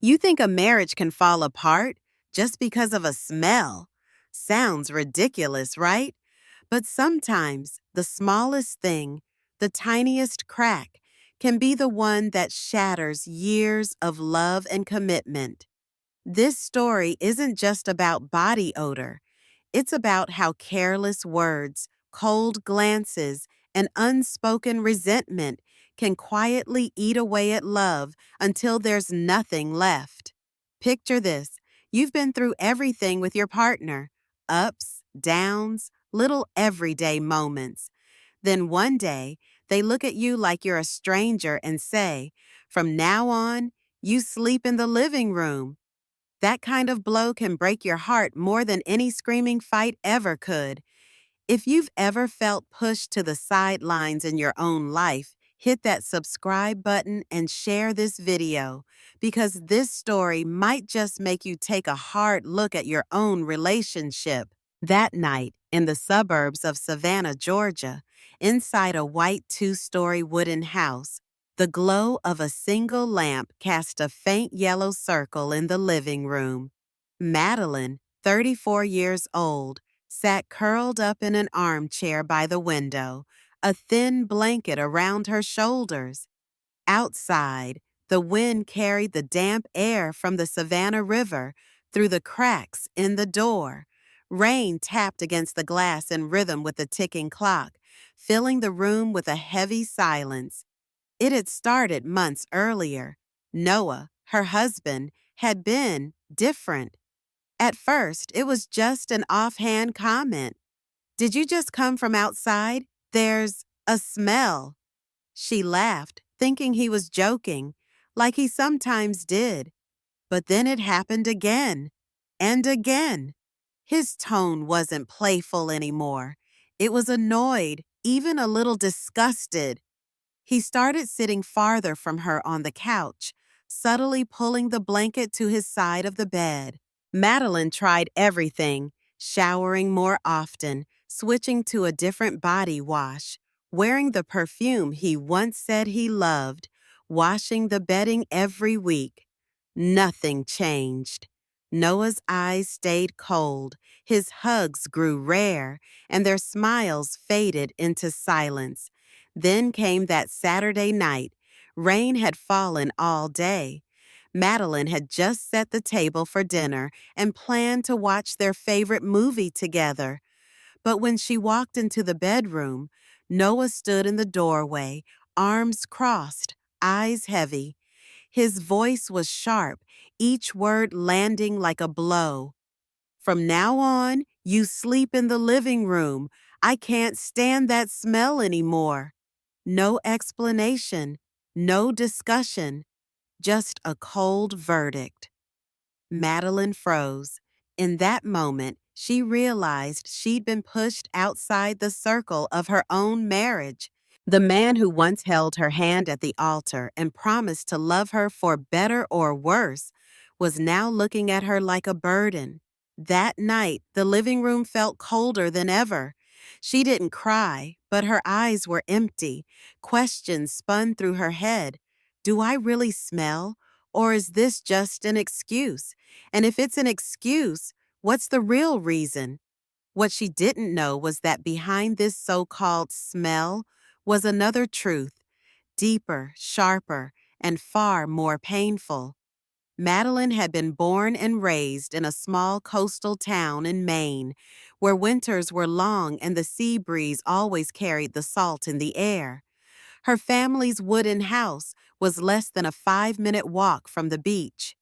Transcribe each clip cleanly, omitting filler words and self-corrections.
You think a marriage can fall apart just because of a smell? Sounds ridiculous, right? But sometimes the smallest thing, the tiniest crack, can be the one that shatters years of love and commitment. This story isn't just about body odor. It's about how careless words, cold glances, and unspoken resentment can quietly eat away at love until there's nothing left. Picture this. You've been through everything with your partner, ups, downs, little everyday moments. Then one day, they look at you like you're a stranger and say, "From now on, you sleep in the living room." That kind of blow can break your heart more than any screaming fight ever could. If you've ever felt pushed to the sidelines in your own life, hit that subscribe button and share this video, because this story might just make you take a hard look at your own relationship. That night, in the suburbs of Savannah, Georgia, inside a white two-story wooden house, the glow of a single lamp cast a faint yellow circle in the living room. Madeline, 34 years old, sat curled up in an armchair by the window, a thin blanket around her shoulders. Outside, the wind carried the damp air from the Savannah River through the cracks in the door. Rain tapped against the glass in rhythm with the ticking clock, filling the room with a heavy silence. It had started months earlier. Noah, her husband, had been different. At first, it was just an offhand comment. "Did you just come from outside? There's a smell." She laughed, thinking he was joking, like he sometimes did. But then it happened again, and again. His tone wasn't playful anymore. It was annoyed, even a little disgusted. He started sitting farther from her on the couch, subtly pulling the blanket to his side of the bed. Madeline tried everything, showering more often, switching to a different body wash, wearing the perfume he once said he loved, washing the bedding every week. Nothing changed. Noah's eyes stayed cold, his hugs grew rare, and their smiles faded into silence. Then came that Saturday night. Rain had fallen all day. Madeline had just set the table for dinner and planned to watch their favorite movie together. But when she walked into the bedroom, Noah stood in the doorway, arms crossed, eyes heavy. His voice was sharp, each word landing like a blow. "From now on, you sleep in the living room. I can't stand that smell anymore." No explanation, no discussion, just a cold verdict. Madeline froze. In that moment, she realized she'd been pushed outside the circle of her own marriage. The man who once held her hand at the altar and promised to love her for better or worse was now looking at her like a burden. That night, the living room felt colder than ever. She didn't cry, but her eyes were empty. Questions spun through her head. Do I really smell? Or is this just an excuse? And if it's an excuse, what's the real reason? What she didn't know was that behind this so-called smell was another truth, deeper, sharper, and far more painful. Madeline had been born and raised in a small coastal town in Maine, where winters were long and the sea breeze always carried the salt in the air. Her family's wooden house was less than a 5-minute walk from the beach.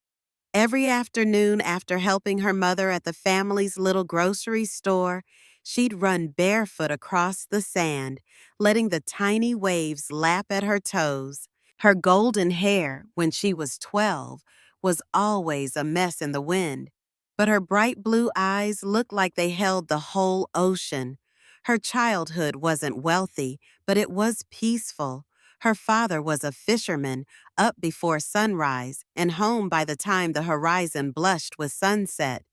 Every afternoon after helping her mother at the family's little grocery store, she'd run barefoot across the sand, letting the tiny waves lap at her toes. Her golden hair, when she was 12, was always a mess in the wind, but her bright blue eyes looked like they held the whole ocean. Her childhood wasn't wealthy, but it was peaceful. Her father was a fisherman, up before sunrise and home by the time the horizon blushed with sunset.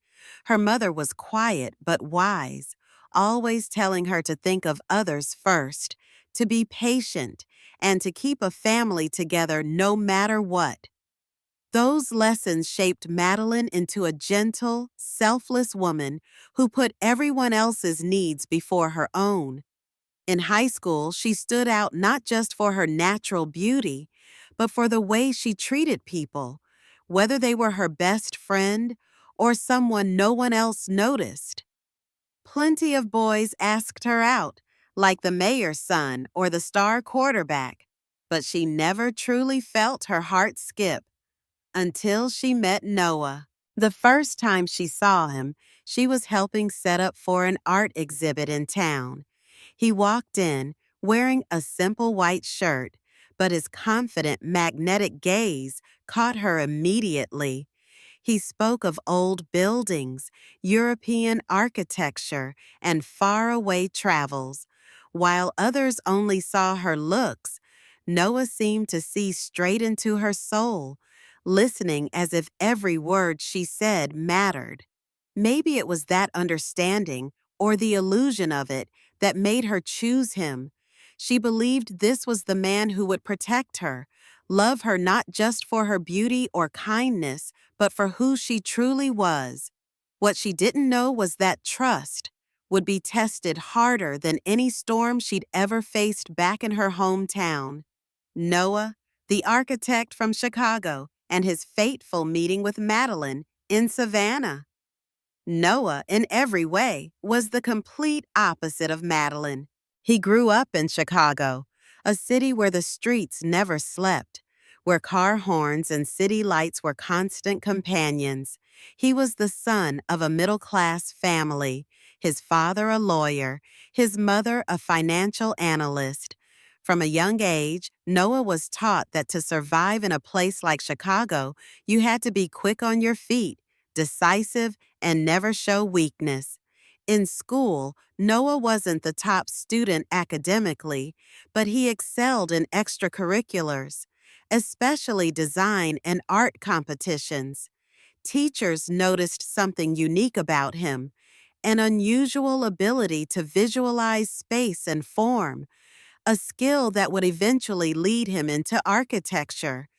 Her mother was quiet but wise, always telling her to think of others first, to be patient, and to keep a family together no matter what. Those lessons shaped Madeline into a gentle, selfless woman who put everyone else's needs before her own. In high school, she stood out not just for her natural beauty, but for the way she treated people, whether they were her best friend or someone no one else noticed. Plenty of boys asked her out, like the mayor's son or the star quarterback, but she never truly felt her heart skip until she met Noah. The first time she saw him, she was helping set up for an art exhibit in town. He walked in wearing a simple white shirt, but his confident, magnetic gaze caught her immediately. He spoke of old buildings, European architecture, and faraway travels. While others only saw her looks, Noah seemed to see straight into her soul, listening as if every word she said mattered. Maybe it was that understanding, or the illusion of it, that made her choose him. She believed this was the man who would protect her, love her not just for her beauty or kindness, but for who she truly was. What she didn't know was that trust would be tested harder than any storm she'd ever faced back in her hometown. Noah, the architect from Chicago, and his fateful meeting with Madeline in Savannah. Noah, in every way, was the complete opposite of Madeline. He grew up in Chicago, a city where the streets never slept, where car horns and city lights were constant companions. He was the son of a middle-class family, his father a lawyer, his mother a financial analyst. From a young age, Noah was taught that to survive in a place like Chicago, you had to be quick on your feet, decisive, and never show weakness. In school, Noah wasn't the top student academically, but he excelled in extracurriculars, especially design and art competitions. Teachers noticed something unique about him, an unusual ability to visualize space and form, a skill that would eventually lead him into architecture.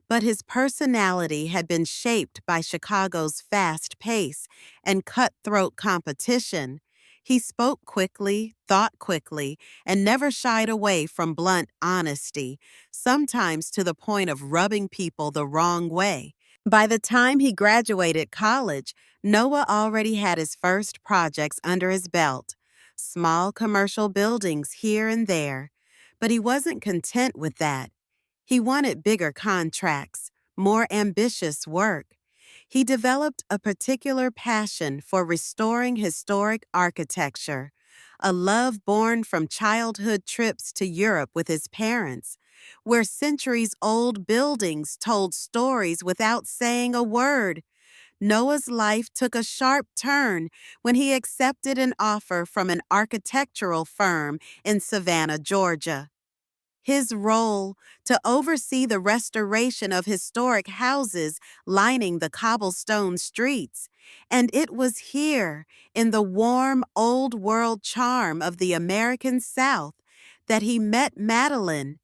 But his personality had been shaped by Chicago's fast pace and cutthroat competition. He spoke quickly, thought quickly, and never shied away from blunt honesty, sometimes to the point of rubbing people the wrong way. By the time he graduated college, Noah already had his first projects under his belt, small commercial buildings here and there. But he wasn't content with that. He wanted bigger contracts, more ambitious work. He developed a particular passion for restoring historic architecture, a love born from childhood trips to Europe with his parents, where centuries-old buildings told stories without saying a word. Noah's life took a sharp turn when he accepted an offer from an architectural firm in Savannah, Georgia. His role to oversee the restoration of historic houses lining the cobblestone streets. And it was here, in the warm old world charm of the American South, that he met Madeline.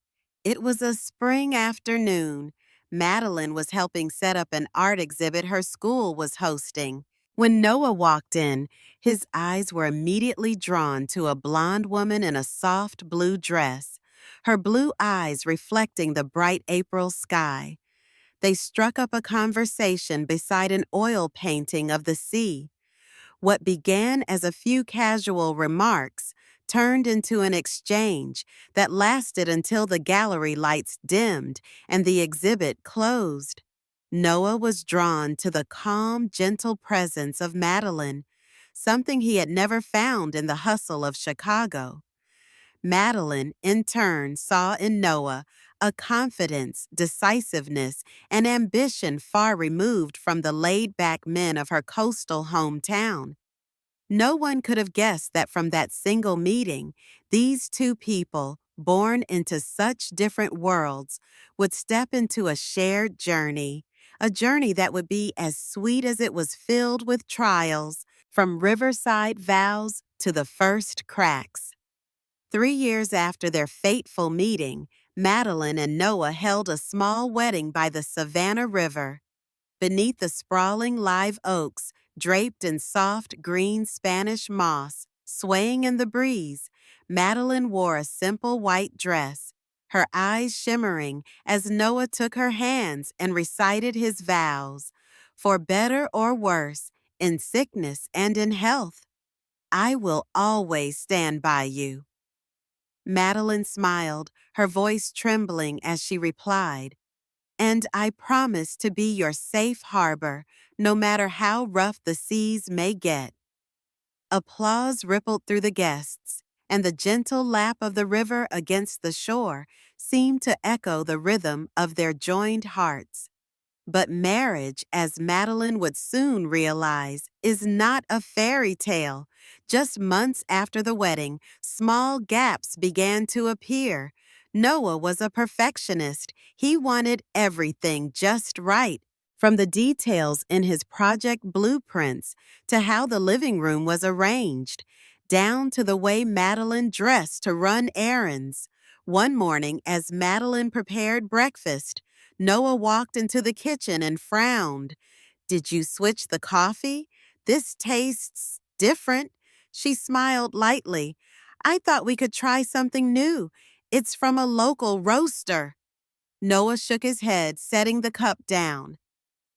It was a spring afternoon. Madeline was helping set up an art exhibit her school was hosting. When Noah walked in, his eyes were immediately drawn to a blonde woman in a soft blue dress, her blue eyes reflecting the bright April sky. They struck up a conversation beside an oil painting of the sea. What began as a few casual remarks turned into an exchange that lasted until the gallery lights dimmed and the exhibit closed. Noah was drawn to the calm, gentle presence of Madeline, something he had never found in the hustle of Chicago. Madeline, in turn, saw in Noah a confidence, decisiveness, and ambition far removed from the laid-back men of her coastal hometown. No one could have guessed that from that single meeting, these two people, born into such different worlds, would step into a shared journey, a journey that would be as sweet as it was filled with trials, from riverside vows to the first cracks. 3 years after their fateful meeting, Madeline and Noah held a small wedding by the Savannah River. Beneath the sprawling live oaks, draped in soft green Spanish moss, swaying in the breeze, Madeline wore a simple white dress, her eyes shimmering as Noah took her hands and recited his vows. For better or worse, in sickness and in health, I will always stand by you. Madeline smiled, her voice trembling as she replied, "And I promise to be your safe harbor, no matter how rough the seas may get." Applause rippled through the guests, and the gentle lap of the river against the shore seemed to echo the rhythm of their joined hearts. But marriage, as Madeline would soon realize, is not a fairy tale. Just months after the wedding, small gaps began to appear. Noah was a perfectionist. He wanted everything just right, from the details in his project blueprints to how the living room was arranged, down to the way Madeline dressed to run errands. One morning, as Madeline prepared breakfast, Noah walked into the kitchen and frowned. "Did you switch the coffee? This tastes different." She smiled lightly. "I thought we could try something new. It's from a local roaster." Noah shook his head, setting the cup down.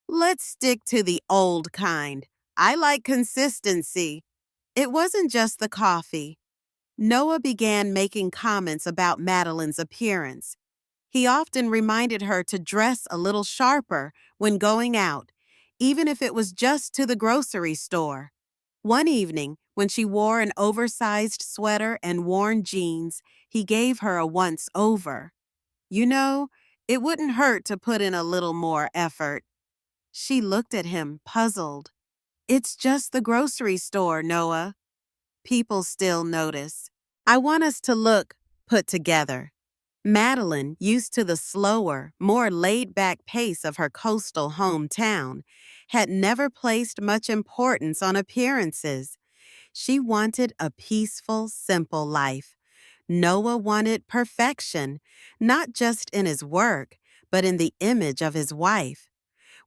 "Let's stick to the old kind. I like consistency." It wasn't just the coffee. Noah began making comments about Madeline's appearance. He often reminded her to dress a little sharper when going out, even if it was just to the grocery store. One evening, when she wore an oversized sweater and worn jeans, he gave her a once-over. "You know, it wouldn't hurt to put in a little more effort." She looked at him, puzzled. "It's just the grocery store, Noah." "People still notice. I want us to look put together." Madeline, used to the slower, more laid-back pace of her coastal hometown, had never placed much importance on appearances. She wanted a peaceful, simple life. Noah wanted perfection, not just in his work, but in the image of his wife.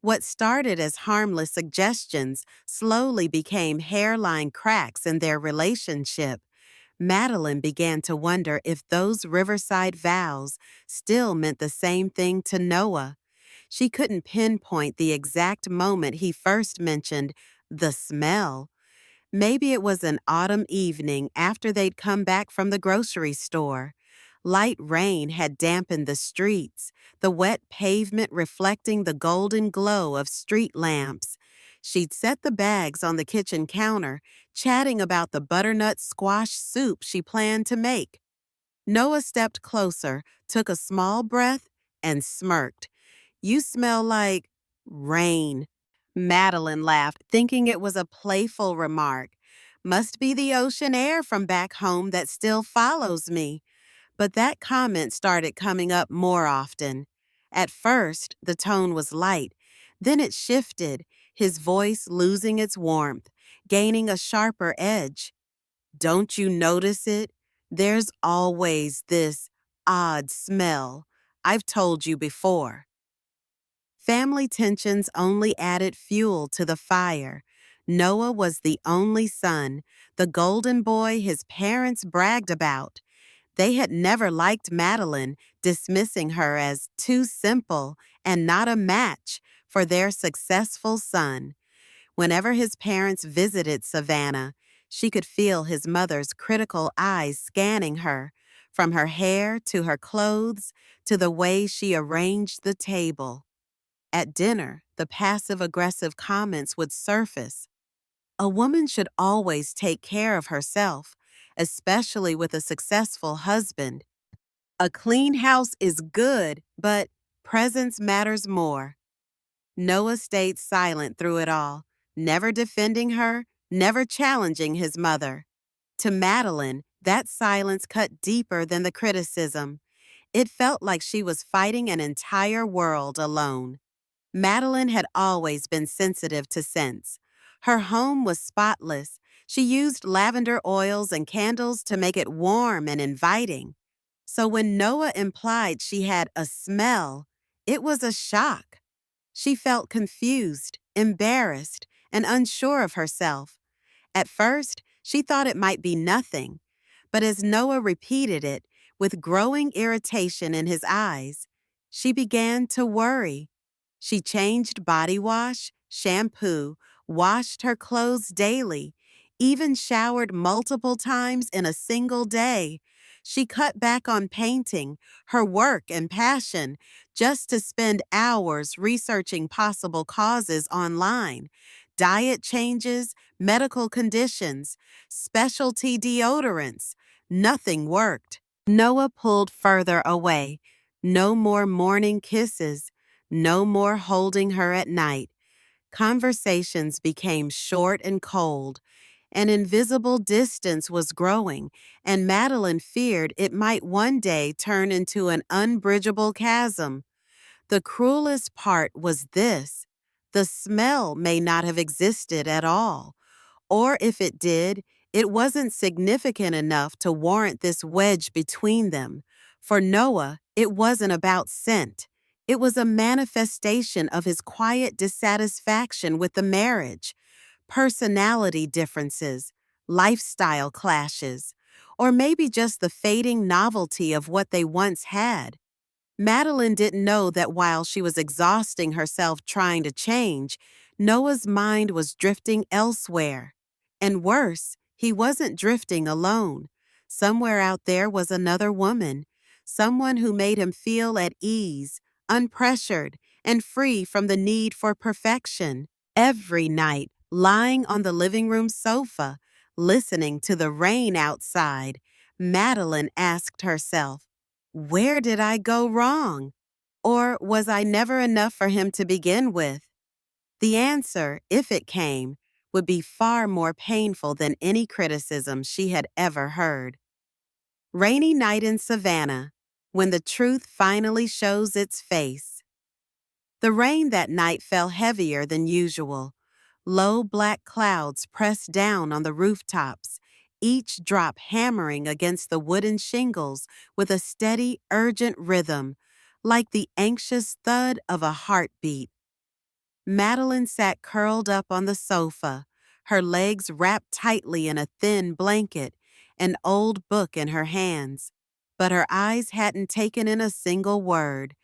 What started as harmless suggestions slowly became hairline cracks in their relationship. Madeline began to wonder if those riverside vows still meant the same thing to Noah. She couldn't pinpoint the exact moment he first mentioned the smell. Maybe it was an autumn evening after they'd come back from the grocery store. Light rain had dampened the streets, the wet pavement reflecting the golden glow of street lamps. She'd set the bags on the kitchen counter, chatting about the butternut squash soup she planned to make. Noah stepped closer, took a small breath, and smirked. "You smell like rain." Madeline laughed, thinking it was a playful remark. "Must be the ocean air from back home that still follows me." But that comment started coming up more often. At first, the tone was light. Then it shifted, his voice losing its warmth, gaining a sharper edge. "Don't you notice it? There's always this odd smell. I've told you before." Family tensions only added fuel to the fire. Noah was the only son, the golden boy his parents bragged about. They had never liked Madeline, dismissing her as too simple and not a match for their successful son. Whenever his parents visited Savannah, she could feel his mother's critical eyes scanning her, from her hair to her clothes to the way she arranged the table. At dinner, the passive-aggressive comments would surface. "A woman should always take care of herself, especially with a successful husband. A clean house is good, but presence matters more." Noah stayed silent through it all, never defending her, never challenging his mother. To Madeline, that silence cut deeper than the criticism. It felt like she was fighting an entire world alone. Madeline had always been sensitive to scents. Her home was spotless. She used lavender oils and candles to make it warm and inviting. So when Noah implied she had a smell, it was a shock. She felt confused, embarrassed, and unsure of herself. At first, she thought it might be nothing, but as Noah repeated it, with growing irritation in his eyes, she began to worry. She changed body wash, shampoo, washed her clothes daily, even showered multiple times in a single day. She cut back on painting, her work and passion, just to spend hours researching possible causes online. Diet changes, medical conditions, specialty deodorants. Nothing worked. Noah pulled further away. No more morning kisses. No more holding her at night. Conversations became short and cold. An invisible distance was growing, and Madeline feared it might one day turn into an unbridgeable chasm. The cruelest part was this: the smell may not have existed at all. Or if it did, it wasn't significant enough to warrant this wedge between them. For Noah, it wasn't about scent. It was a manifestation of his quiet dissatisfaction with the marriage, personality differences, lifestyle clashes, or maybe just the fading novelty of what they once had. Madeline didn't know that while she was exhausting herself trying to change, Noah's mind was drifting elsewhere. And worse, he wasn't drifting alone. Somewhere out there was another woman, someone who made him feel at ease, unpressured, and free from the need for perfection. Every night, lying on the living room sofa, listening to the rain outside, Madeline asked herself, where did I go wrong? Or was I never enough for him to begin with? The answer, if it came, would be far more painful than any criticism she had ever heard. Rainy night in Savannah, when the truth finally shows its face. The rain that night fell heavier than usual. Low black clouds pressed down on the rooftops, each drop hammering against the wooden shingles with a steady, urgent rhythm, like the anxious thud of a heartbeat. Madeline sat curled up on the sofa, her legs wrapped tightly in a thin blanket, an old book in her hands. But her eyes hadn't taken in a single word.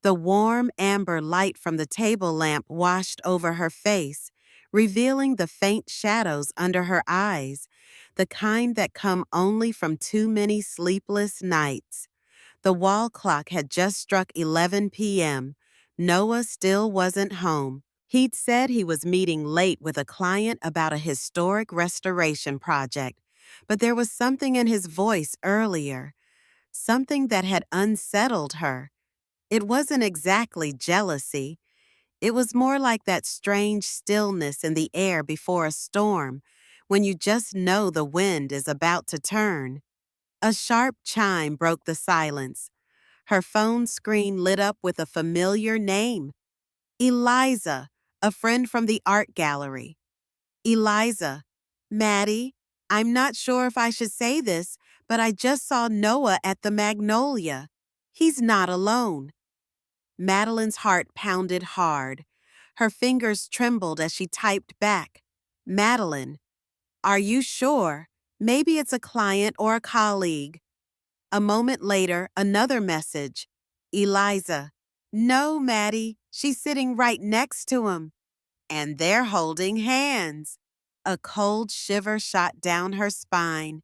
The warm amber light from the table lamp washed over her face, revealing the faint shadows under her eyes, the kind that come only from too many sleepless nights. The wall clock had just struck 11 p.m. Noah still wasn't home. He'd said he was meeting late with a client about a historic restoration project, but there was something in his voice earlier, something that had unsettled her. It wasn't exactly jealousy. It was more like that strange stillness in the air before a storm, when you just know the wind is about to turn. A sharp chime broke the silence. Her phone screen lit up with a familiar name. Eliza, a friend from the art gallery. Eliza, Maddie, I'm not sure if I should say this, but I just saw Noah at the Magnolia. He's not alone. Madeline's heart pounded hard. Her fingers trembled as she typed back, Madeline, are you sure? Maybe it's a client or a colleague. A moment later, another message. Eliza, no, Maddie, she's sitting right next to him. And they're holding hands. A cold shiver shot down her spine.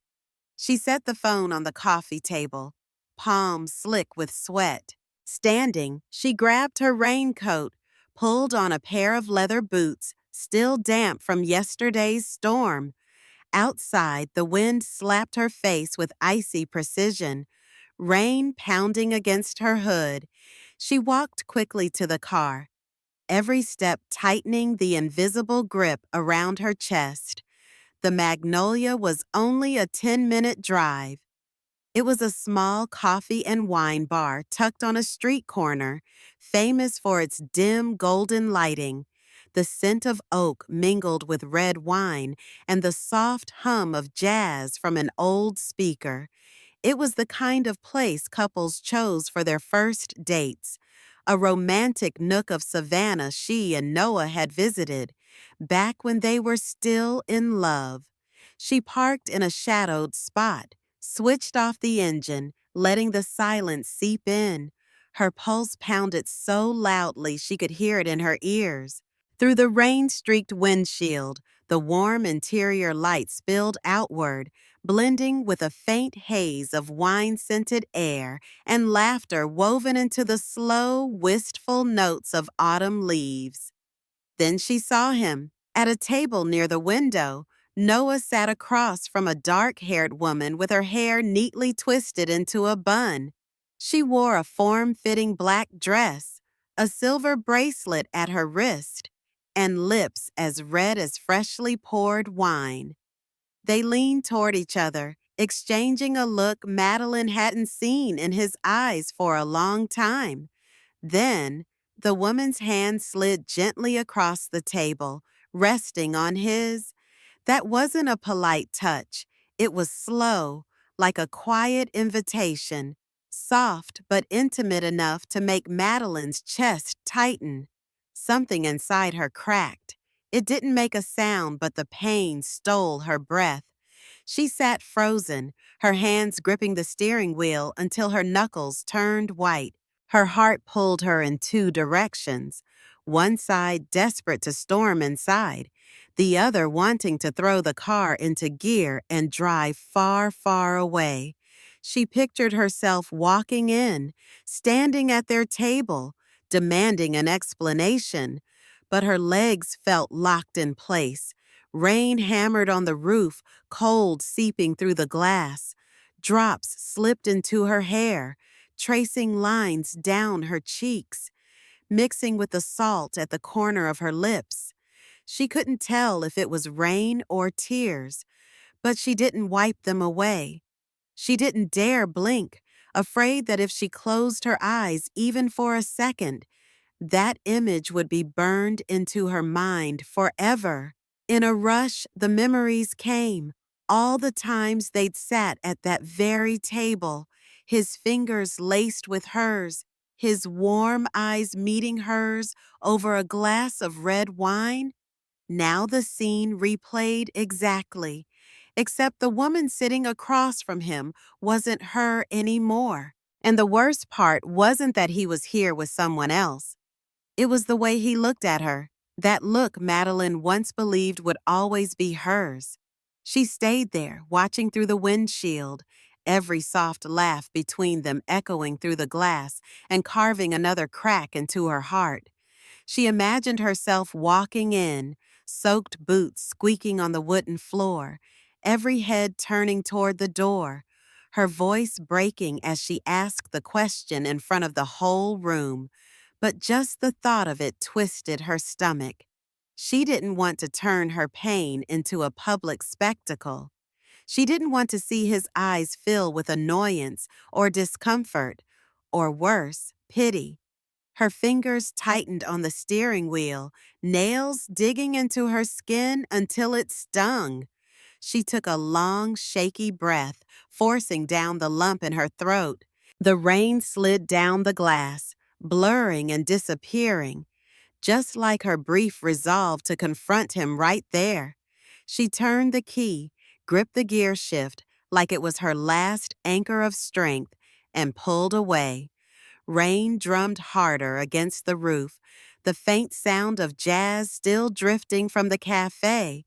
She set the phone on the coffee table, palms slick with sweat. Standing, she grabbed her raincoat, pulled on a pair of leather boots, still damp from yesterday's storm. Outside, the wind slapped her face with icy precision, rain pounding against her hood. She walked quickly to the car, every step tightening the invisible grip around her chest. The Magnolia was only a 10-minute drive. It was a small coffee and wine bar tucked on a street corner, famous for its dim golden lighting. The scent of oak mingled with red wine and the soft hum of jazz from an old speaker. It was the kind of place couples chose for their first dates, a romantic nook of Savannah she and Noah had visited, back when they were still in love. She parked in a shadowed spot, switched off the engine, letting the silence seep in. Her pulse pounded so loudly she could hear it in her ears. Through the rain-streaked windshield, the warm interior light spilled outward, blending with a faint haze of wine-scented air and laughter woven into the slow, wistful notes of autumn leaves. Then she saw him. At a table near the window, Noah sat across from a dark-haired woman with her hair neatly twisted into a bun. She wore a form-fitting black dress, a silver bracelet at her wrist, and lips as red as freshly poured wine. They leaned toward each other, exchanging a look Madeline hadn't seen in his eyes for a long time. Then, the woman's hand slid gently across the table, resting on his. That wasn't a polite touch. It was slow, like a quiet invitation, soft but intimate enough to make Madeline's chest tighten. Something inside her cracked. It didn't make a sound, but the pain stole her breath. She sat frozen, her hands gripping the steering wheel until her knuckles turned white. Her heart pulled her in two directions, one side desperate to storm inside, the other wanting to throw the car into gear and drive far, far away. She pictured herself walking in, standing at their table, demanding an explanation, but her legs felt locked in place. Rain hammered on the roof, cold seeping through the glass. Drops slipped into her hair, tracing lines down her cheeks, mixing with the salt at the corner of her lips. She couldn't tell if it was rain or tears, but she didn't wipe them away. She didn't dare blink, afraid that if she closed her eyes even for a second, that image would be burned into her mind forever. In a rush, the memories came, all the times they'd sat at that very table, his fingers laced with hers, his warm eyes meeting hers over a glass of red wine. Now the scene replayed exactly, except the woman sitting across from him wasn't her anymore. And the worst part wasn't that he was here with someone else. It was the way he looked at her, that look Madeline once believed would always be hers. She stayed there, watching through the windshield, every soft laugh between them echoing through the glass and carving another crack into her heart. She imagined herself walking in, soaked boots squeaking on the wooden floor, every head turning toward the door, her voice breaking as she asked the question in front of the whole room. But just the thought of it twisted her stomach. She didn't want to turn her pain into a public spectacle. She didn't want to see his eyes fill with annoyance or discomfort, or worse, pity. Her fingers tightened on the steering wheel, nails digging into her skin until it stung. She took a long, shaky breath, forcing down the lump in her throat. The rain slid down the glass, blurring and disappearing, just like her brief resolve to confront him right there. She turned the key, gripped the gear shift like it was her last anchor of strength, and pulled away. Rain drummed harder against the roof, the faint sound of jazz still drifting from the cafe,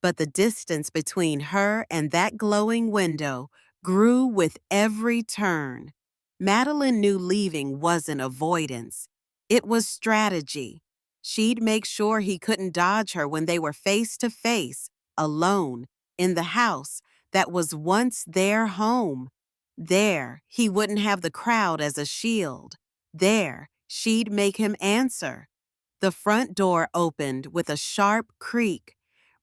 but the distance between her and that glowing window grew with every turn. Madeline knew leaving wasn't avoidance. It was strategy. She'd make sure he couldn't dodge her when they were face to face, alone, in the house that was once their home. There, he wouldn't have the crowd as a shield. There, she'd make him answer. The front door opened with a sharp creak.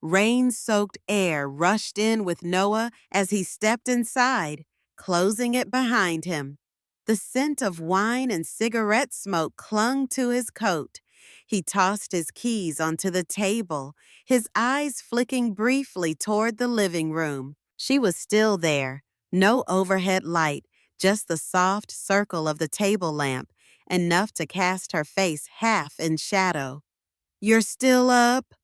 Rain-soaked air rushed in with Noah as he stepped inside, closing it behind him. The scent of wine and cigarette smoke clung to his coat. He tossed his keys onto the table, his eyes flicking briefly toward the living room. She was still there, No overhead light, just the soft circle of the table lamp, enough to cast her face half in shadow. "You're still up?"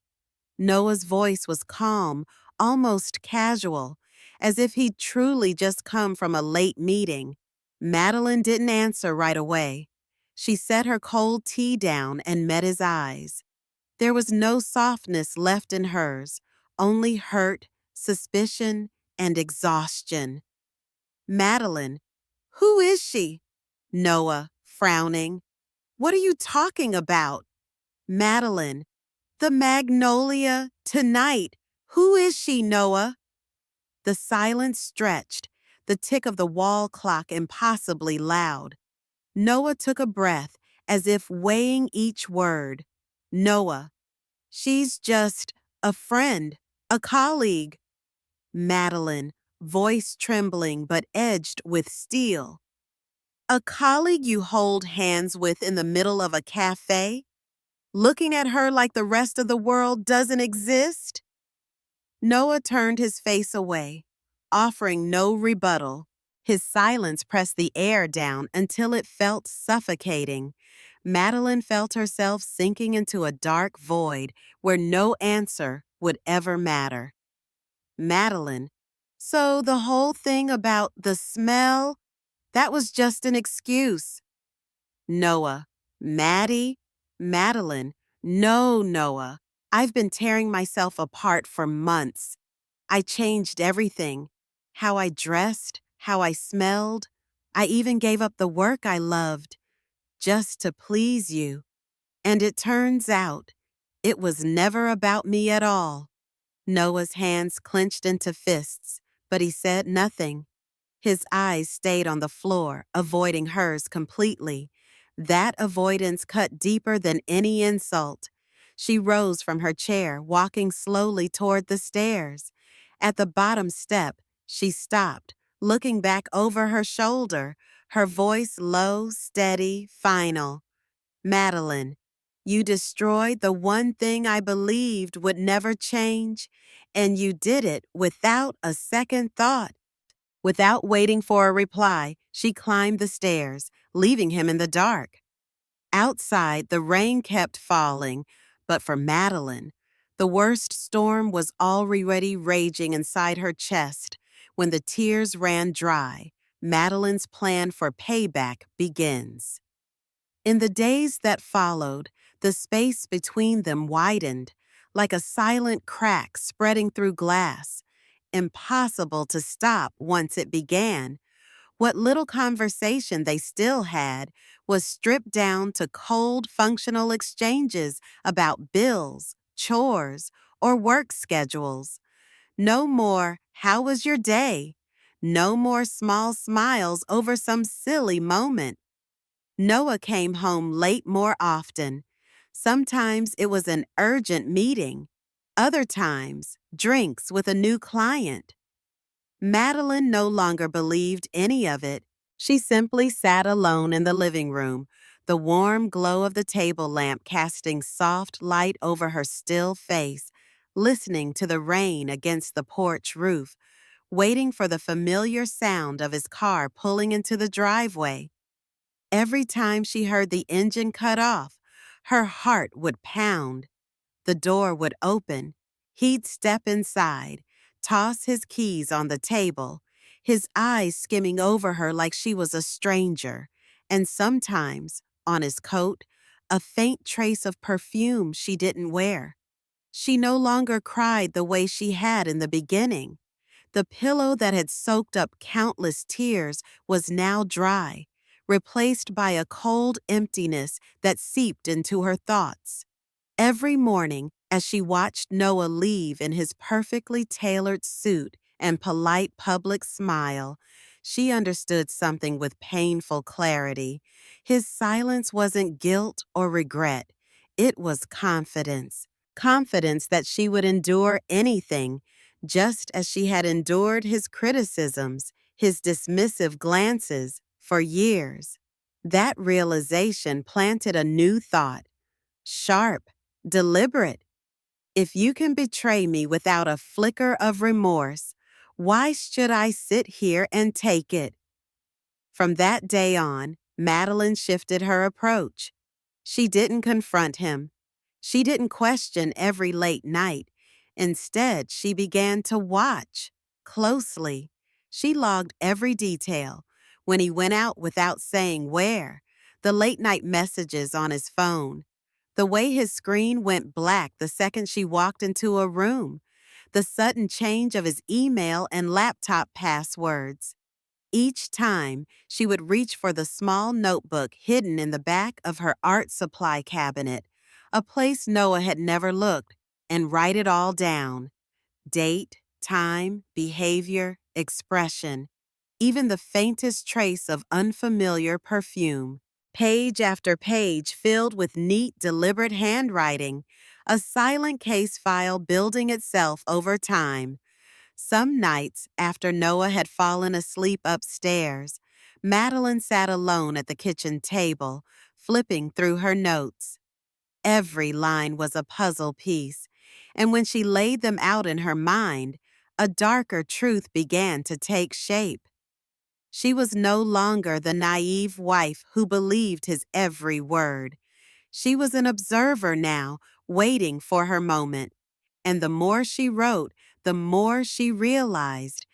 Noah's voice was calm, almost casual, as if he'd truly just come from a late meeting. Madeline didn't answer right away. She set her cold tea down and met his eyes. There was no softness left in hers, only hurt, suspicion, and exhaustion. "Madeline, who is she?" Noah, frowning. "What are you talking about?" "Madeline, the magnolia, tonight. Who is she, Noah?" The silence stretched, the tick of the wall clock impossibly loud. Noah took a breath, as if weighing each word. "Noah, she's just a friend, a colleague." Madeline, voice trembling but edged with steel. "A colleague you hold hands with in the middle of a cafe? Looking at her like the rest of the world doesn't exist?" Noah turned his face away, offering no rebuttal. His silence pressed the air down until it felt suffocating. Madeline felt herself sinking into a dark void where no answer would ever matter. "Madeline, so the whole thing about the smell, that was just an excuse." Noah, "Maddie? Madeline, no, Noah. I've been tearing myself apart for months. I changed everything. How I dressed, how I smelled. I even gave up the work I loved, just to please you. And it turns out, it was never about me at all." Noah's hands clenched into fists, but he said nothing. His eyes stayed on the floor, avoiding hers completely. That avoidance cut deeper than any insult. She rose from her chair, walking slowly toward the stairs. At the bottom step, she stopped, looking back over her shoulder, her voice low, steady, final. "Madeline, you destroyed the one thing I believed would never change, and you did it without a second thought." Without waiting for a reply, she climbed the stairs, leaving him in the dark. Outside, the rain kept falling, but for Madeline, the worst storm was already raging inside her chest. When the tears ran dry, Madeline's plan for payback begins. In the days that followed, the space between them widened, like a silent crack spreading through glass. Impossible to stop once it began. What little conversation they still had was stripped down to cold, functional exchanges about bills, chores, or work schedules. No more, "How was your day?" No more small smiles over some silly moment. Noah came home late more often. Sometimes it was an urgent meeting. Other times, drinks with a new client. Madeline no longer believed any of it. She simply sat alone in the living room, the warm glow of the table lamp casting soft light over her still face, listening to the rain against the porch roof, waiting for the familiar sound of his car pulling into the driveway. Every time she heard the engine cut off, her heart would pound. The door would open. He'd step inside, toss his keys on the table, his eyes skimming over her like she was a stranger, and sometimes, on his coat, a faint trace of perfume she didn't wear. She no longer cried the way she had in the beginning. The pillow that had soaked up countless tears was now dry, replaced by a cold emptiness that seeped into her thoughts. Every morning, as she watched Noah leave in his perfectly tailored suit and polite public smile, she understood something with painful clarity. His silence wasn't guilt or regret. It was confidence. Confidence that she would endure anything, just as she had endured his criticisms, his dismissive glances, for years. That realization planted a new thought. Sharp, deliberate. If you can betray me without a flicker of remorse, Why should I sit here and take it? From that day on, Madeline shifted her approach. She didn't confront him. She didn't question every late night. Instead, she began to watch closely. She logged every detail: when he went out without saying where, the late night messages on his phone, the way his screen went black the second she walked into a room, the sudden change of his email and laptop passwords. Each time, she would reach for the small notebook hidden in the back of her art supply cabinet, a place Noah had never looked, and write it all down: date, time, behavior, expression, even the faintest trace of unfamiliar perfume. Page after page filled with neat, deliberate handwriting, a silent case file building itself over time. Some nights, after Noah had fallen asleep upstairs, Madeline sat alone at the kitchen table, flipping through her notes. Every line was a puzzle piece, and when she laid them out in her mind, a darker truth began to take shape. She was no longer the naive wife who believed his every word. She was an observer now, waiting for her moment. And the more she wrote, the more she realized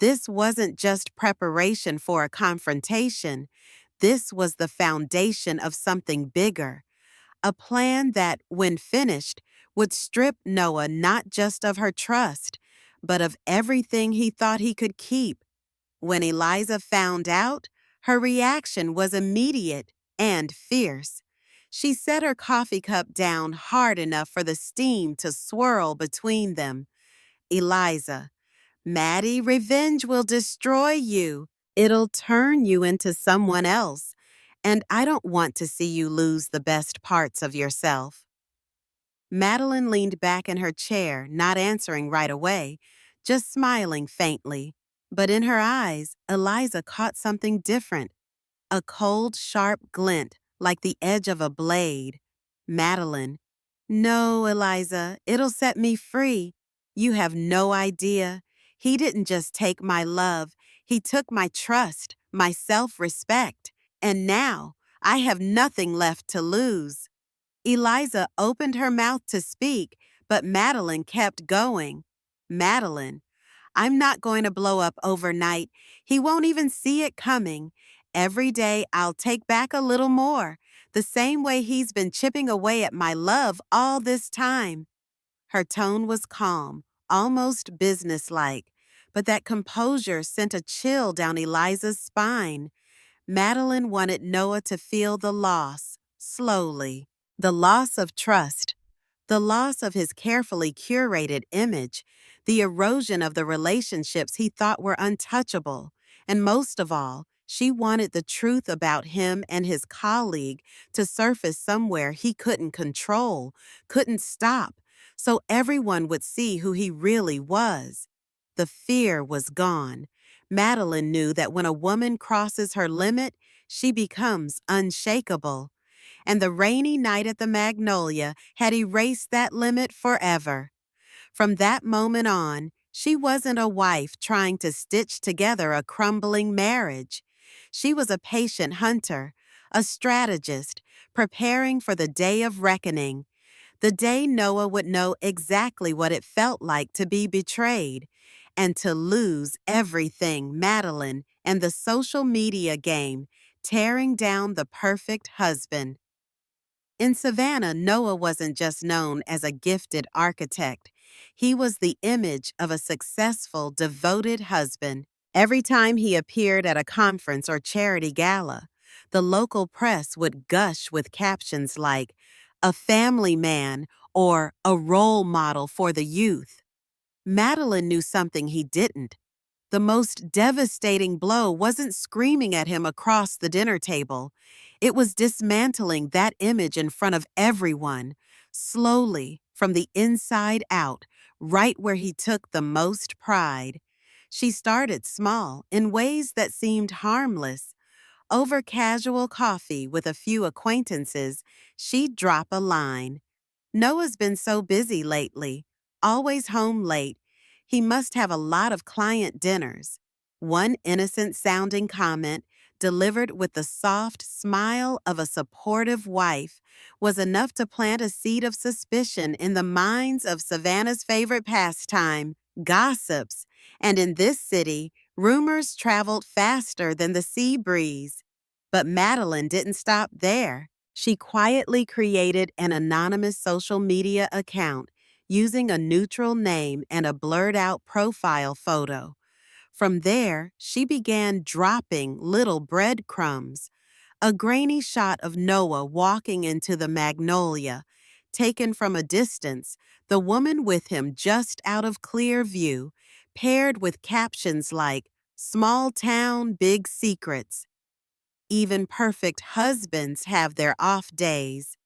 this wasn't just preparation for a confrontation. This was the foundation of something bigger, a plan that, when finished, would strip Noah not just of her trust, but of everything he thought he could keep. When Eliza found out, her reaction was immediate and fierce. She set her coffee cup down hard enough for the steam to swirl between them. Eliza, Maddie, revenge will destroy you. It'll turn you into someone else, and I don't want to see you lose the best parts of yourself. Madeline leaned back in her chair, not answering right away, just smiling faintly. But in her eyes, Eliza caught something different, a cold, sharp glint like the edge of a blade. Madeline, no, Eliza, it'll set me free. You have no idea. He didn't just take my love, he took my trust, my self-respect, and now I have nothing left to lose. Eliza opened her mouth to speak, but Madeline kept going. Madeline, I'm not going to blow up overnight. He won't even see it coming. Every day I'll take back a little more, the same way he's been chipping away at my love all this time. Her tone was calm, almost businesslike, but that composure sent a chill down Eliza's spine. Madeline wanted Noah to feel the loss, slowly. The loss of trust, the loss of his carefully curated image, the erosion of the relationships he thought were untouchable, and most of all, she wanted the truth about him and his colleague to surface somewhere he couldn't control, couldn't stop, so everyone would see who he really was. The fear was gone. Madeline knew that when a woman crosses her limit, she becomes unshakable. And the rainy night at the Magnolia had erased that limit forever. From that moment on, she wasn't a wife trying to stitch together a crumbling marriage. She was a patient hunter, a strategist, preparing for the day of reckoning, the day Noah would know exactly what it felt like to be betrayed and to lose everything: Madeline and the social media game, tearing down the perfect husband. In Savannah, Noah wasn't just known as a gifted architect. He was the image of a successful, devoted husband. Every time he appeared at a conference or charity gala, the local press would gush with captions like, "A family man," or "A role model for the youth." Madeline knew something he didn't. The most devastating blow wasn't screaming at him across the dinner table. It was dismantling that image in front of everyone, slowly, from the inside out, right where he took the most pride. She started small, in ways that seemed harmless. Over casual coffee with a few acquaintances, she'd drop a line. "Noah's been so busy lately, always home late. He must have a lot of client dinners. One innocent-sounding comment, delivered with the soft smile of a supportive wife, was enough to plant a seed of suspicion in the minds of Savannah's favorite pastime, gossips. And in this city, rumors traveled faster than the sea breeze. But Madeline didn't stop there. She quietly created an anonymous social media account using a neutral name and a blurred-out profile photo. From there, she began dropping little breadcrumbs. A grainy shot of Noah walking into the magnolia, taken from a distance, the woman with him just out of clear view, paired with captions like, "Small town, big secrets." Even perfect husbands have their off days.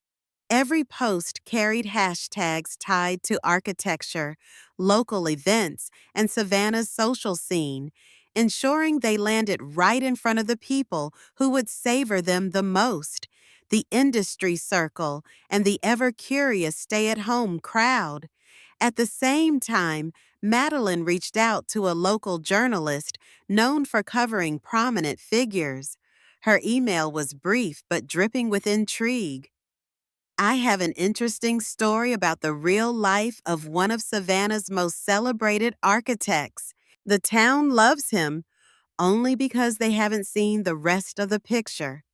Every post carried hashtags tied to architecture, local events, and Savannah's social scene, ensuring they landed right in front of the people who would savor them the most, the industry circle and the ever-curious stay-at-home crowd. At the same time, Madeline reached out to a local journalist known for covering prominent figures. Her email was brief but dripping with intrigue. "I have an interesting story about the real life of one of Savannah's most celebrated architects. The town loves him only because they haven't seen the rest of the picture."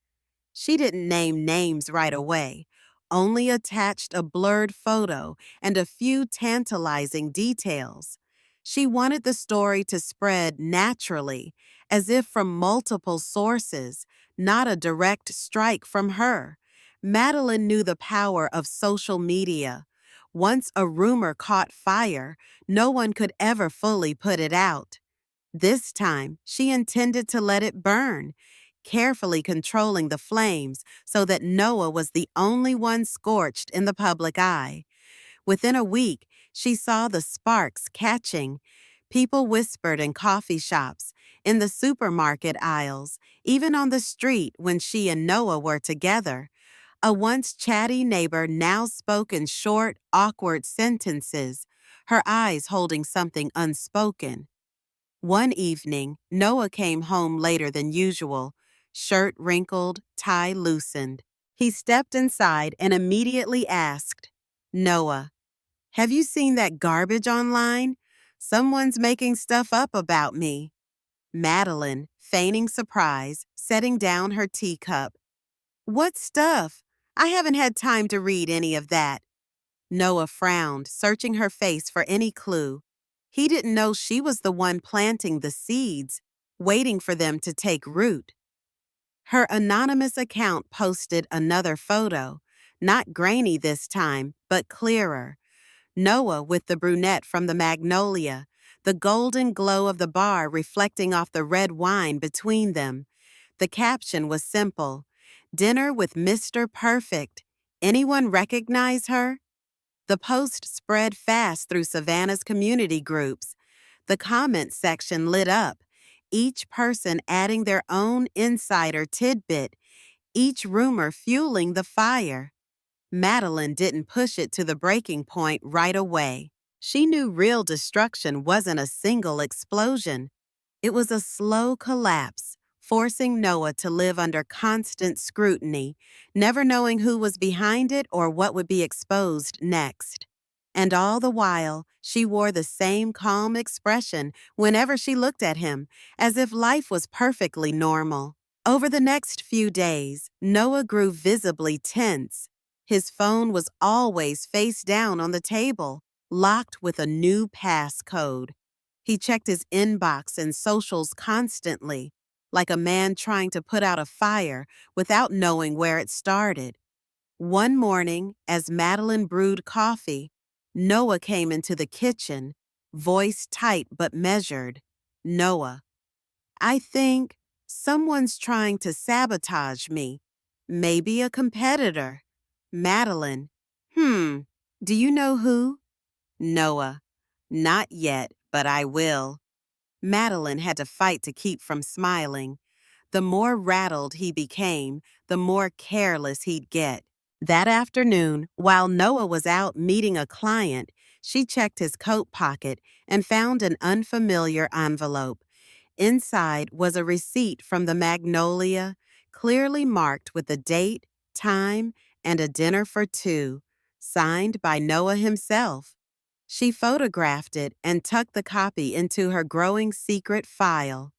She didn't name names right away, only attached a blurred photo and a few tantalizing details. She wanted the story to spread naturally, as if from multiple sources, not a direct strike from her. Madeline knew the power of social media. Once a rumor caught fire, no one could ever fully put it out. This time, she intended to let it burn, carefully controlling the flames so that Noah was the only one scorched in the public eye. Within a week, she saw the sparks catching. People whispered in coffee shops, in the supermarket aisles, even on the street when she and Noah were together. A once chatty neighbor now spoke in short, awkward sentences, her eyes holding something unspoken. One evening, Noah came home later than usual, shirt wrinkled, tie loosened. He stepped inside and immediately asked, "Noah, have you seen that garbage online? Someone's making stuff up about me." Madeline, feigning surprise, setting down her teacup. "What stuff? I haven't had time to read any of that." Noah frowned, searching her face for any clue. He didn't know she was the one planting the seeds, waiting for them to take root. Her anonymous account posted another photo, not grainy this time, but clearer. Noah with the brunette from the magnolia, the golden glow of the bar reflecting off the red wine between them. The caption was simple, "Dinner with Mr. Perfect. Anyone recognize her?" The post spread fast through Savannah's community groups. The comment section lit up, each person adding their own insider tidbit, each rumor fueling the fire. Madeline didn't push it to the breaking point right away. She knew real destruction wasn't a single explosion. It was a slow collapse, forcing Noah to live under constant scrutiny, never knowing who was behind it or what would be exposed next. And all the while, she wore the same calm expression whenever she looked at him, as if life was perfectly normal. Over the next few days, Noah grew visibly tense. His phone was always face down on the table, locked with a new passcode. He checked his inbox and socials constantly, like a man trying to put out a fire without knowing where it started. One morning, as Madeline brewed coffee, Noah came into the kitchen, voice tight but measured. "Noah, I think someone's trying to sabotage me. Maybe a competitor." Madeline, do you know who?" Noah, "Not yet, but I will." Madeline had to fight to keep from smiling. The more rattled he became, the more careless he'd get. That afternoon, while Noah was out meeting a client, She checked his coat pocket and found an unfamiliar envelope. Inside was a receipt from the Magnolia, clearly marked with a date, time, and a dinner for two, signed by Noah himself. She photographed it and tucked the copy into her growing secret file.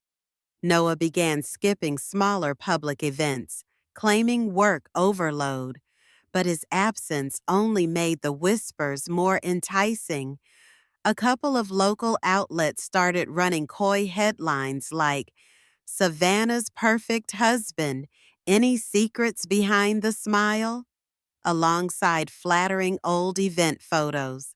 Noah began skipping smaller public events, claiming work overload, but his absence only made the whispers more enticing. A couple of local outlets started running coy headlines like, "Savannah's perfect husband, any secrets behind the smile?" alongside flattering old event photos.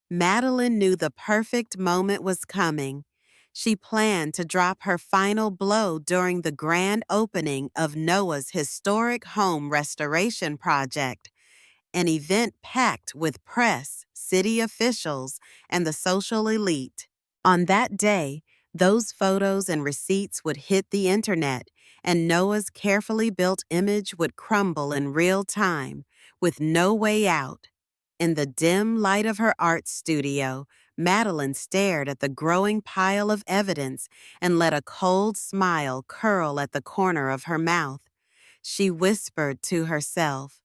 Madeline knew the perfect moment was coming. She planned to drop her final blow during the grand opening of Noah's historic home restoration project, an event packed with press, city officials, and the social elite. On that day, those photos and receipts would hit the internet, and Noah's carefully built image would crumble in real time, with no way out. In the dim light of her art studio, Madeline stared at the growing pile of evidence and let a cold smile curl at the corner of her mouth. She whispered to herself,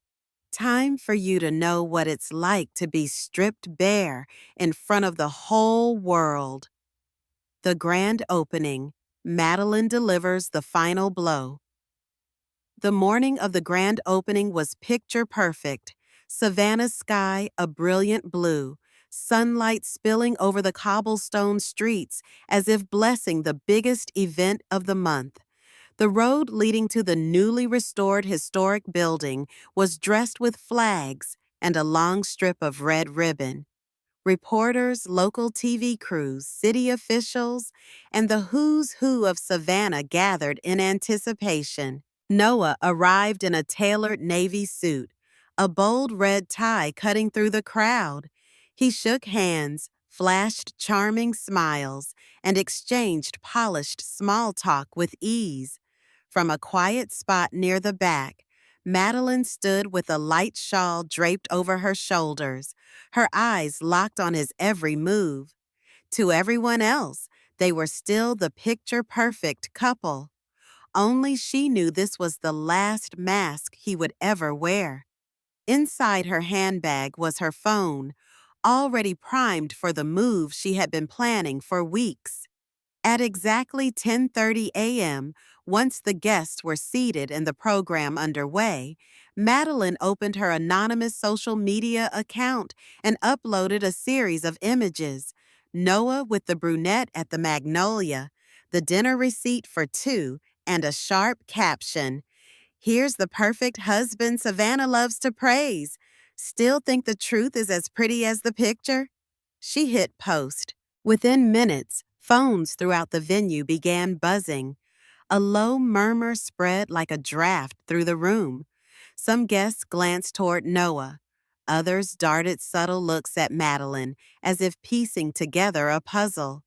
"Time for you to know what it's like to be stripped bare in front of the whole world." The grand opening. Madeline delivers the final blow. The morning of the grand opening was picture perfect. Savannah's sky a brilliant blue, sunlight spilling over the cobblestone streets as if blessing the biggest event of the month. The road leading to the newly restored historic building was dressed with flags and a long strip of red ribbon. Reporters, local TV crews, city officials, and the who's who of Savannah gathered in anticipation. Noah arrived in a tailored navy suit, a bold red tie cutting through the crowd. He shook hands, flashed charming smiles, and exchanged polished small talk with ease. From a quiet spot near the back, Madeline stood with a light shawl draped over her shoulders, her eyes locked on his every move. To everyone else, they were still the picture-perfect couple. Only she knew this was the last mask he would ever wear. Inside her handbag was her phone, already primed for the move she had been planning for weeks. At exactly 10:30 a.m., once the guests were seated and the program underway, Madeline opened her anonymous social media account and uploaded a series of images. Noah with the brunette at the Magnolia, the dinner receipt for two, and a sharp caption, "Here's the perfect husband Savannah loves to praise. Still think the truth is as pretty as the picture?" She hit post. Within minutes, phones throughout the venue began buzzing. A low murmur spread like a draft through the room. Some guests glanced toward Noah. Others darted subtle looks at Madeline, as if piecing together a puzzle.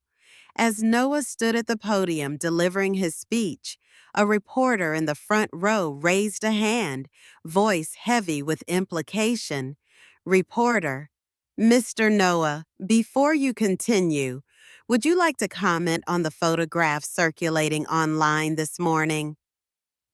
As Noah stood at the podium delivering his speech, a reporter in the front row raised a hand, voice heavy with implication. Reporter, "Mr. Noah, before you continue, would you like to comment on the photographs circulating online this morning?"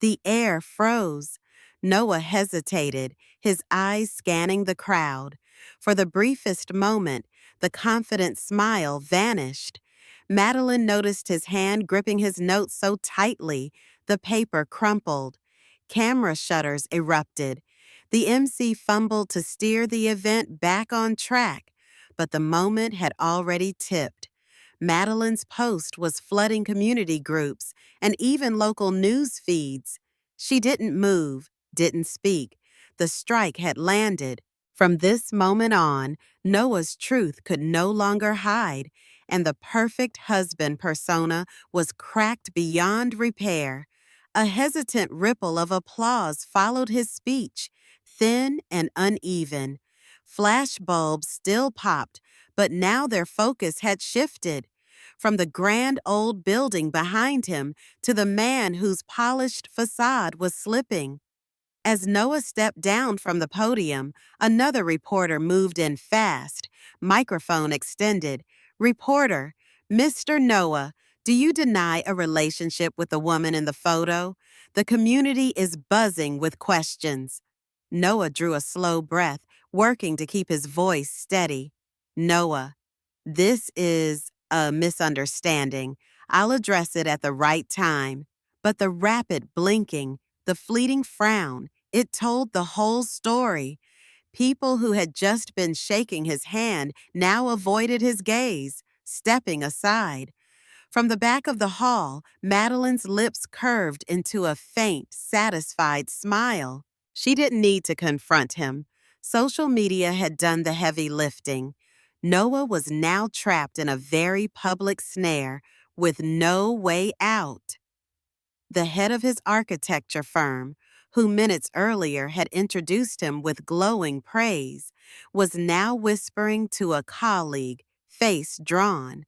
The air froze. Noah hesitated, his eyes scanning the crowd. For the briefest moment, the confident smile vanished. Madeline noticed his hand gripping his notes so tightly, the paper crumpled. Camera shutters erupted. The MC fumbled to steer the event back on track, but the moment had already tipped. Madeline's post was flooding community groups and even local news feeds. She didn't move, didn't speak. The strike had landed. From this moment on, Noah's truth could no longer hide, and the perfect husband persona was cracked beyond repair. A hesitant ripple of applause followed his speech, thin and uneven. Flash bulbs still popped, but now their focus had shifted. From the grand old building behind him to the man whose polished facade was slipping. As Noah stepped down from the podium, another reporter moved in fast, microphone extended. Reporter, Mr. Noah, do you deny a relationship with the woman in the photo? The community is buzzing with questions. Noah drew a slow breath, working to keep his voice steady. Noah, this is a misunderstanding. I'll address it at the right time. But the rapid blinking, the fleeting frown, it told the whole story. People who had just been shaking his hand now avoided his gaze, stepping aside. From the back of the hall, Madeline's lips curved into a faint, satisfied smile. She didn't need to confront him. Social media had done the heavy lifting. Noah was now trapped in a very public snare with no way out. The head of his architecture firm, who minutes earlier had introduced him with glowing praise, was now whispering to a colleague, face drawn.